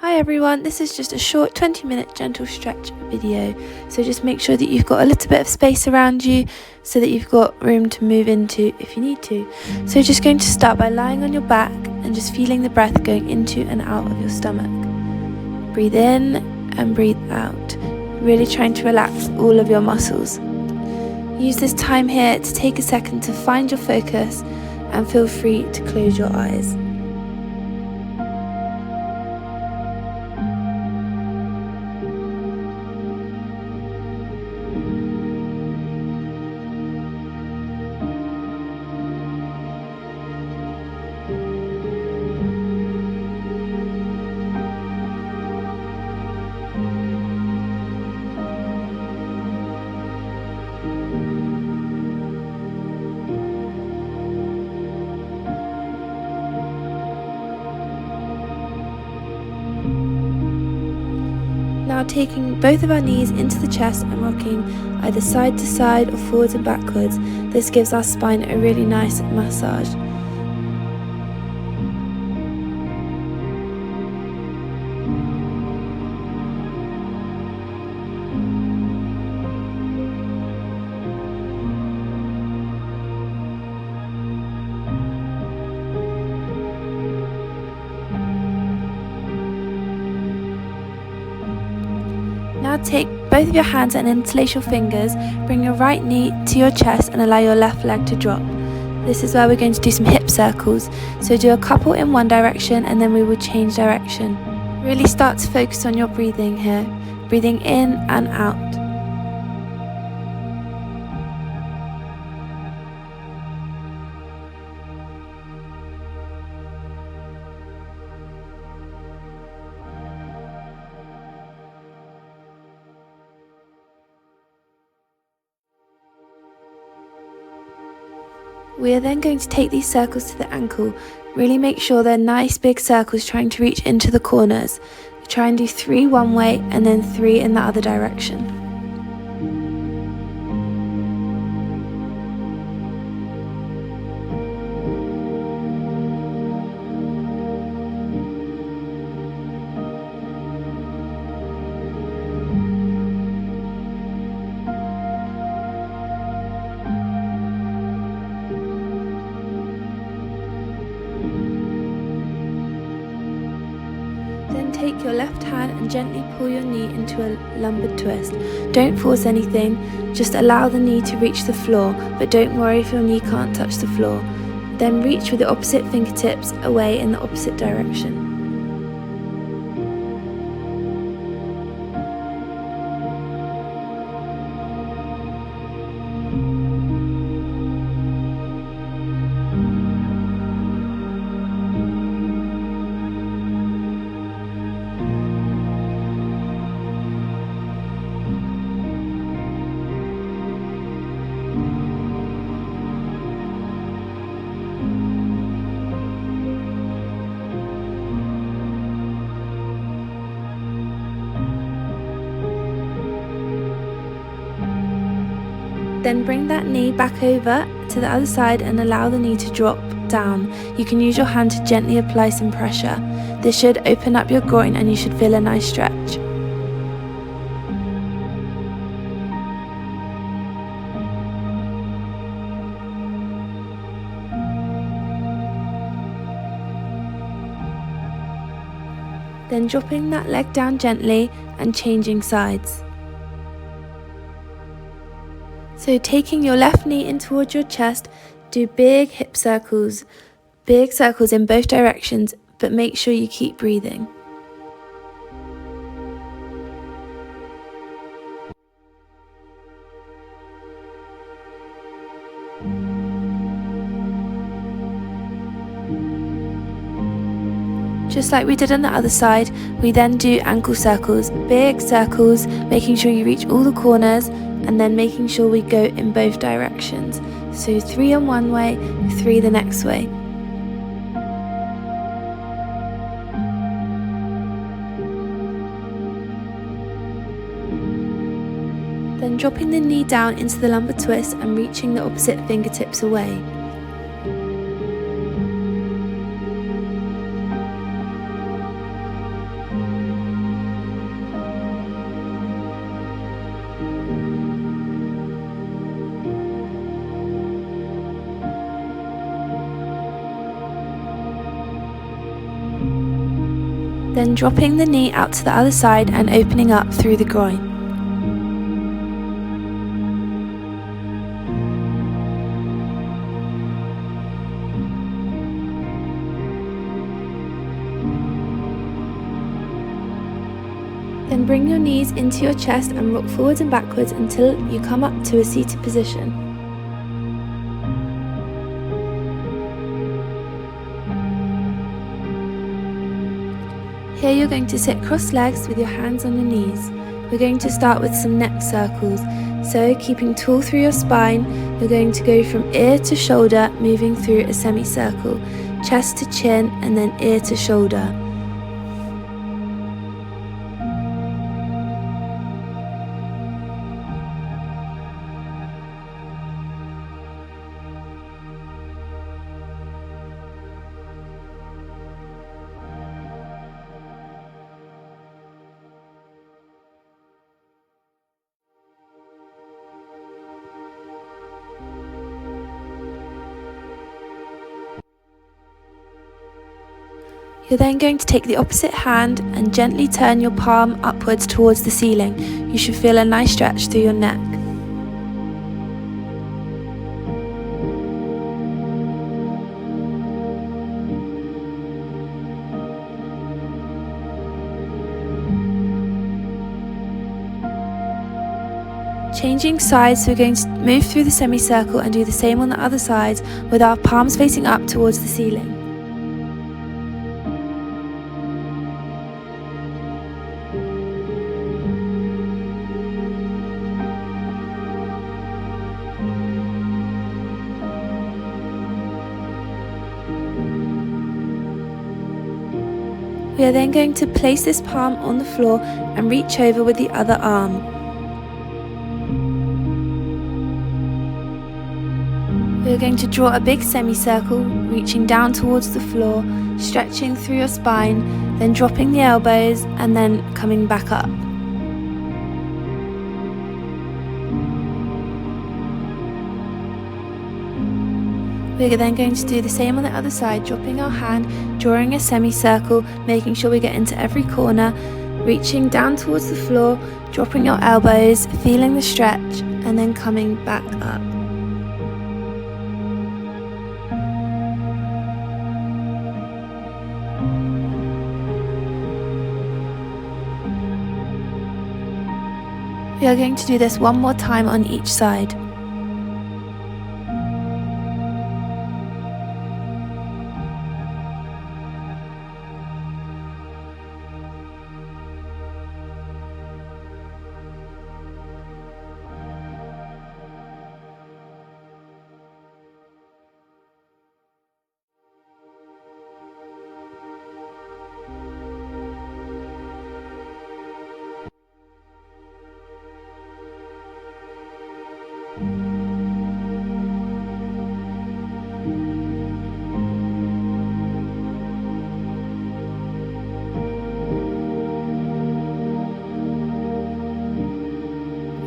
Hi everyone, this is just a short 20-minute gentle stretch video, so just make sure that you've got a little bit of space around you so that you've got room to move into if you need to. So just going to start by lying on your back and just feeling the breath going into and out of your stomach. Breathe in and breathe out, really trying to relax all of your muscles. Use this time here to take a second to find your focus and feel free to close your eyes. Now taking both of our knees into the chest and rocking either side to side or forwards and backwards. This gives our spine a really nice massage. Now take both of your hands and interlace your fingers, bring your right knee to your chest and allow your left leg to drop. This is where we're going to do some hip circles, so do a couple in one direction and then we will change direction. Really start to focus on your breathing here, breathing in and out. We are then going to take these circles to the ankle. Really make sure they're nice big circles trying to reach into the corners. Try and do 3 one way and then 3 in the other direction. Then take your left hand and gently pull your knee into a lumbar twist. Don't force anything, just allow the knee to reach the floor, but don't worry if your knee can't touch the floor. Then reach with the opposite fingertips away in the opposite direction. Then bring that knee back over to the other side and allow the knee to drop down. You can use your hand to gently apply some pressure. This should open up your groin and you should feel a nice stretch. Then dropping that leg down gently and changing sides. So taking your left knee in towards your chest, do big hip circles, big circles in both directions, but make sure you keep breathing. Just like we did on the other side, we then do ankle circles, big circles, making sure you reach all the corners and then making sure we go in both directions. So 3 in one way, 3 the next way. Then dropping the knee down into the lumbar twist and reaching the opposite fingertips away. Then dropping the knee out to the other side and opening up through the groin. Then bring your knees into your chest and rock forwards and backwards until you come up to a seated position. Here you're going to sit cross legs with your hands on your knees. We're going to start with some neck circles. So keeping tall through your spine, you're going to go from ear to shoulder, moving through a semicircle, chest to chin and then ear to shoulder. You're then going to take the opposite hand and gently turn your palm upwards towards the ceiling. You should feel a nice stretch through your neck. Changing sides, so we're going to move through the semicircle and do the same on the other side with our palms facing up towards the ceiling. We are then going to place this palm on the floor and reach over with the other arm. We are going to draw a big semicircle, reaching down towards the floor, stretching through your spine, then dropping the elbows and then coming back up. We're then going to do the same on the other side, dropping our hand, drawing a semicircle, making sure we get into every corner, reaching down towards the floor, dropping your elbows, feeling the stretch, and then coming back up. We are going to do this one more time on each side.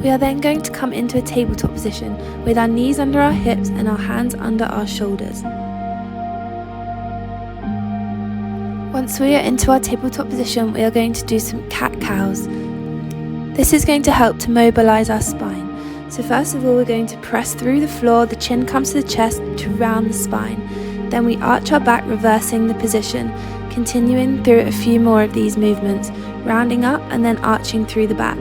We are then going to come into a tabletop position with our knees under our hips and our hands under our shoulders. Once we are into our tabletop position, we are going to do some cat-cows. This is going to help to mobilize our spine. So first of all, we're going to press through the floor, the chin comes to the chest to round the spine. Then we arch our back, reversing the position, continuing through a few more of these movements, rounding up and then arching through the back.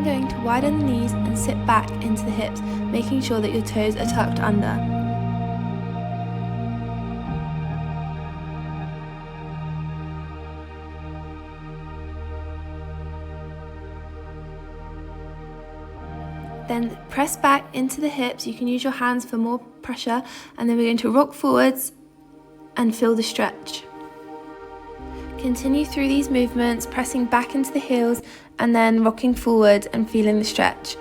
then going to widen the knees and sit back into the hips, making sure that your toes are tucked under. Then press back into the hips. You can use your hands for more pressure, and then we're going to rock forwards and feel the stretch. Continue through these movements, pressing back into the heels and then rocking forward and feeling the stretch.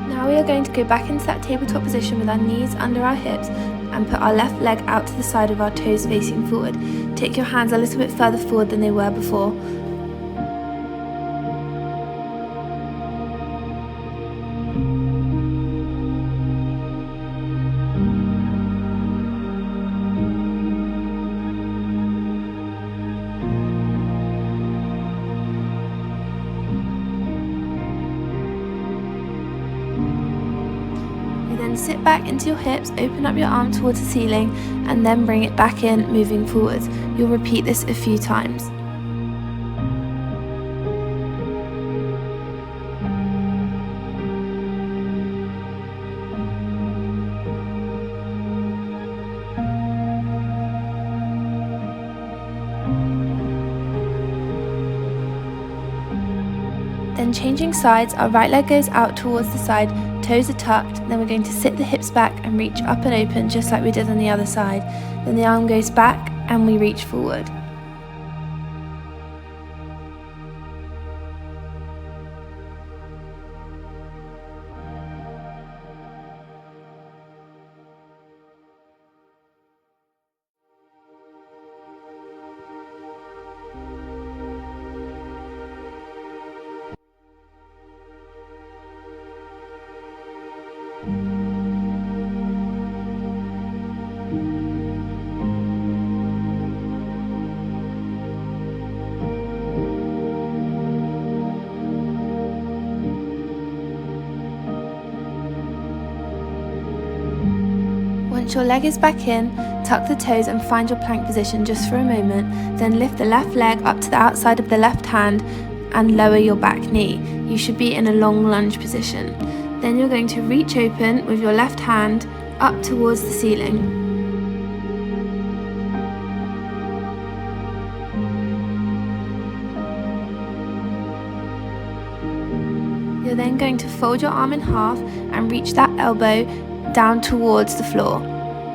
Now we are going to go back into that tabletop position with our knees under our hips and put our left leg out to the side with our toes facing forward. Take your hands a little bit further forward than they were before. Then sit back into your hips, open up your arm towards the ceiling and then bring it back in, moving forwards. You'll repeat this a few times. Then changing sides, our right leg goes out towards the side, toes are tucked, then we're going to sit the hips back and reach up and open just like we did on the other side. Then the arm goes back and we reach forward. Once your leg is back in, tuck the toes and find your plank position just for a moment, then lift the left leg up to the outside of the left hand and lower your back knee. You should be in a long lunge position. Then you're going to reach open with your left hand up towards the ceiling. You're then going to fold your arm in half and reach that elbow down towards the floor.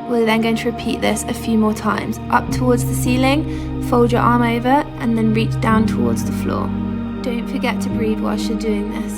We're then going to repeat this a few more times. Up towards the ceiling, fold your arm over and then reach down towards the floor. Don't forget to breathe whilst you're doing this.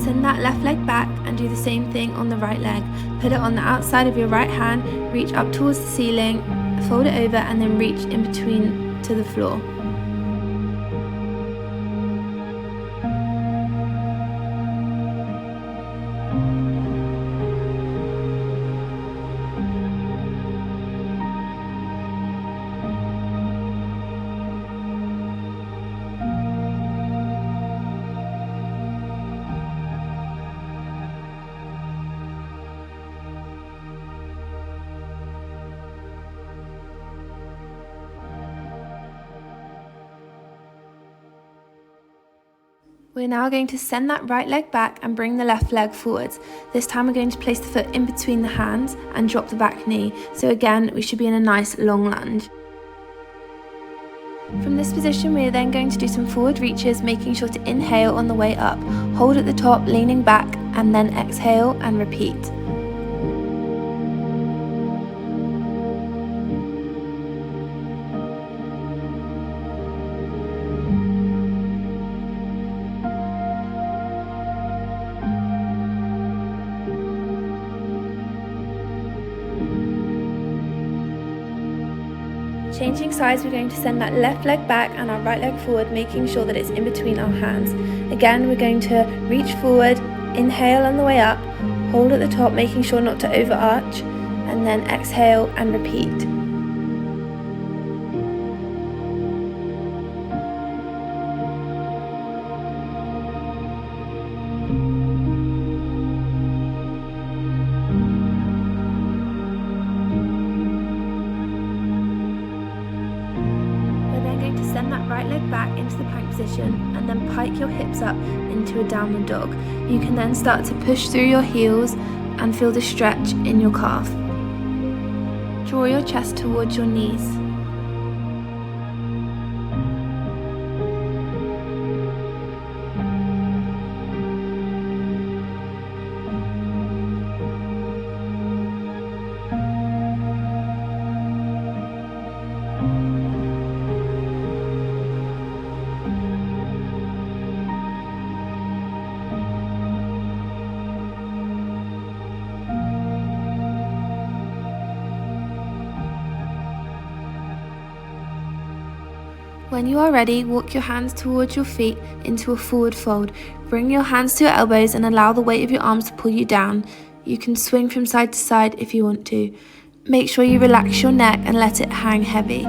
Send that left leg back and do the same thing on the right leg. Put it on the outside of your right hand, reach up towards the ceiling, fold it over and then reach in between to the floor. We're now going to send that right leg back and bring the left leg forwards. This time we're going to place the foot in between the hands and drop the back knee. So again, we should be in a nice long lunge. From this position, we are then going to do some forward reaches, making sure to inhale on the way up. Hold at the top, leaning back, and then exhale and repeat. changing sides, we're going to send that left leg back and our right leg forward, making sure that it's in between our hands. Again, we're going to reach forward, inhale on the way up, hold at the top, making sure not to overarch, and then exhale and repeat. Send that right leg back into the plank position and then pike your hips up into a downward dog. You can then start to push through your heels and feel the stretch in your calf. Draw your chest towards your knees. When you are ready, walk your hands towards your feet into a forward fold. Bring your hands to your elbows and allow the weight of your arms to pull you down. You can swing from side to side if you want to. Make sure you relax your neck and let it hang heavy.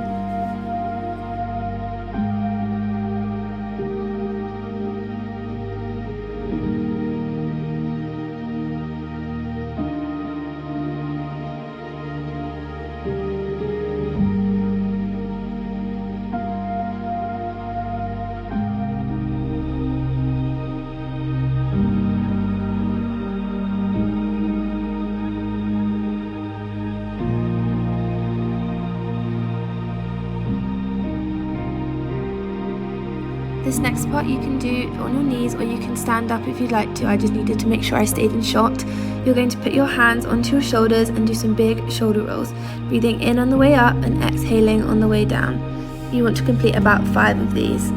This next part you can do on your knees, or you can stand up if you'd like to. I just needed to make sure I stayed in shot. You're going to put your hands onto your shoulders and do some big shoulder rolls, breathing in on the way up and exhaling on the way down. You want to complete about 5 of these.